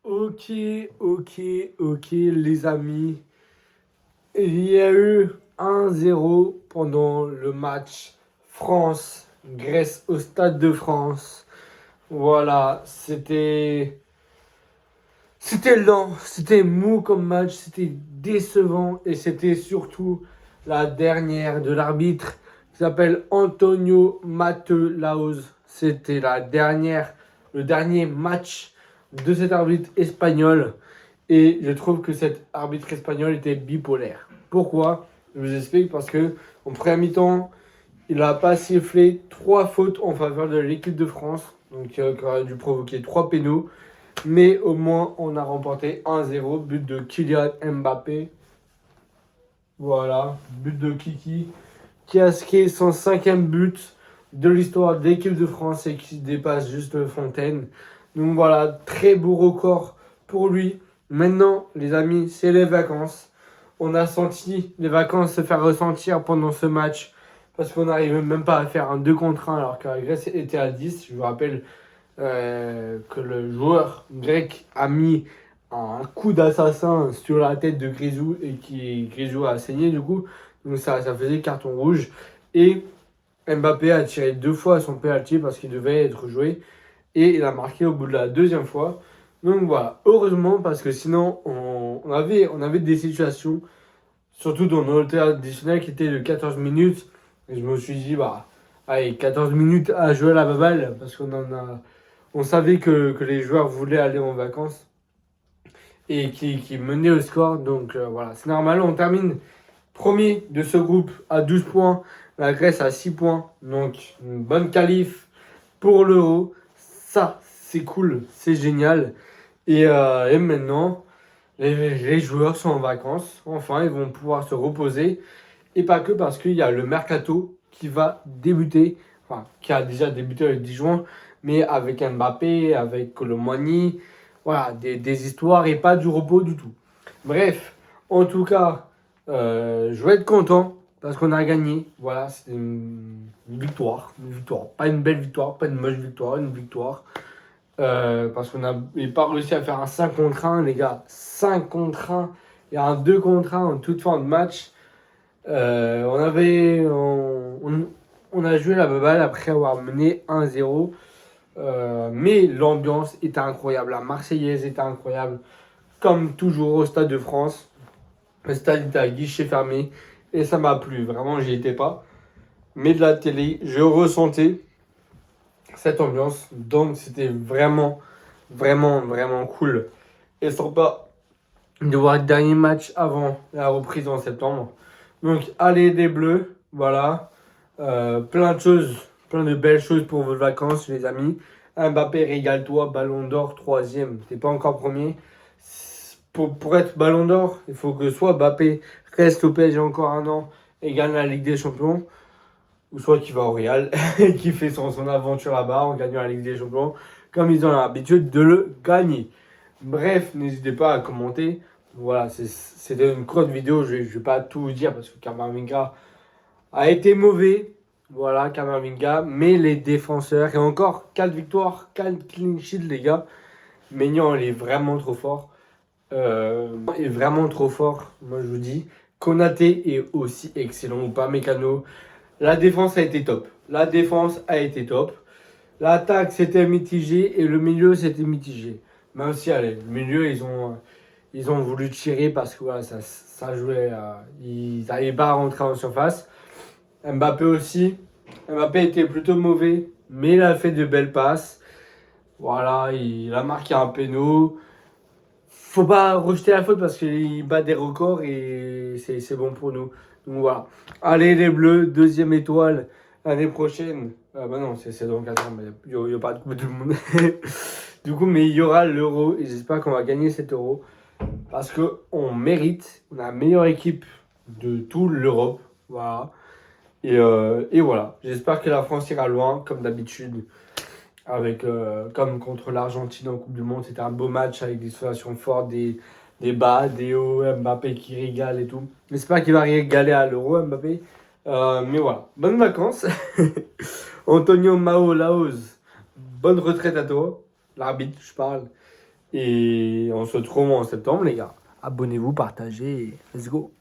Ok, ok, les amis. Il y a eu 1-0 pendant le match France-Grèce au Stade de France. Voilà, c'était lent, c'était mou comme match, c'était décevant et c'était surtout la dernière de l'arbitre qui s'appelle Antonio Mateu-Laoz. C'était le dernier match de cet arbitre espagnol et je trouve que cet arbitre espagnol était bipolaire. Pourquoi? Je vous explique parce que en première mi-temps, il n'a pas sifflé 3 fautes en faveur de l'équipe de France, donc qui aurait dû provoquer 3 pénaux. Mais au moins, on a remporté 1-0. But de Kylian Mbappé. Voilà, but de Kiki. Qui a inscrit son 5e but de l'histoire de l'équipe de France et qui dépasse juste Fontaine. Donc voilà, très beau record pour lui. Maintenant, les amis, c'est les vacances. On a senti les vacances se faire ressentir pendant ce match. Parce qu'on n'arrivait même pas à faire un 2 contre 1 alors que la Grèce était à 10. Je vous rappelle que le joueur grec a mis un coup d'assassin sur la tête de Grisou et Grisou a saigné du coup. Donc ça faisait carton rouge. Et Mbappé a tiré 2 fois son penalty parce qu'il devait être joué. Et il a marqué au bout de la 2e fois. Donc voilà, heureusement parce que sinon on avait des situations, surtout dans notre temps additionnel qui était de 14 minutes. Et je me suis dit, bah, allez, 14 minutes à jouer à la baballe parce on savait que les joueurs voulaient aller en vacances et qui menaient au score. Donc voilà, c'est normal. On termine premier de ce groupe à 12 points. La Grèce à 6 points. Donc une bonne qualif pour l'Euro. Ça, c'est cool, c'est génial. Et maintenant, les joueurs sont en vacances. Enfin, ils vont pouvoir se reposer. Et pas que parce qu'il y a le mercato qui va débuter. Enfin, qui a déjà débuté le 10 juin. Mais avec Mbappé, avec Colomani, voilà, des histoires et pas du repos du tout. Bref, en tout cas, je vais être content parce qu'on a gagné. Voilà, c'est une victoire. Une victoire. Pas une belle victoire, pas une moche victoire, une victoire. Parce qu'on n'a pas réussi à faire un 5 contre 1, les gars. 5 contre 1 et un 2 contre 1 en toute fin de match. On a joué la baballe après avoir mené 1-0. Mais l'ambiance était incroyable. La Marseillaise était incroyable. Comme toujours au Stade de France. Le stade était à guichet fermé. Et ça m'a plu. Vraiment, j'y étais pas. Mais de la télé, je ressentais cette ambiance. Donc, c'était vraiment, vraiment, vraiment cool. Et sympa de voir le dernier match avant la reprise en septembre. Donc, allez les Bleus. Voilà. Plein de choses, plein de belles choses pour vos vacances, les amis. Mbappé, régale-toi, Ballon d'Or, 3e. T'es pas encore premier. Pour être Ballon d'Or, il faut que soit Mbappé reste au PSG encore un an et gagne la Ligue des Champions, ou soit qu'il va au Real et qu'il fait son aventure là-bas en gagnant la Ligue des Champions, comme ils ont l'habitude de le gagner. Bref, n'hésitez pas à commenter. Voilà, c'était une courte vidéo, je vais pas tout vous dire parce que Kamavinga a été mauvais. Voilà, Kamavinga, mais les défenseurs, et encore 4 victoires, 4 clean sheets, les gars. Maignan, il est vraiment trop fort. Il est vraiment trop fort, moi je vous dis. Konaté est aussi excellent ou pas, Mécano. La défense a été top. La défense a été top. L'attaque c'était mitigé et le milieu c'était mitigé. Même si, allez, le milieu ils ont voulu tirer parce que voilà, ça jouait. Ils n'arrivaient pas à rentrer en surface. Mbappé aussi. Mbappé était plutôt mauvais, mais il a fait de belles passes. Voilà, il a marqué un péno. Faut pas rejeter la faute parce qu'il bat des records et c'est bon pour nous. Donc voilà. Allez les Bleus, 2e étoile l'année prochaine. Ah bah non, c'est dans 4 ans, mais il n'y a pas de Coupe du Monde. Du coup, mais il y aura l'Euro et j'espère qu'on va gagner cet Euro. Parce qu'on mérite, on a la meilleure équipe de toute l'Europe. Voilà. Et voilà, j'espère que la France ira loin, comme d'habitude, comme contre l'Argentine en Coupe du Monde. C'était un beau match avec des situations fortes, des bas, des hauts, Mbappé qui régale et tout. J'espère qu'il va régaler à l'Euro, Mbappé. Mais voilà, bonnes vacances. Antonio Mao Laoz, bonne retraite à toi. L'arbitre, je parle. Et on se retrouve en septembre, les gars. Abonnez-vous, partagez, et let's go.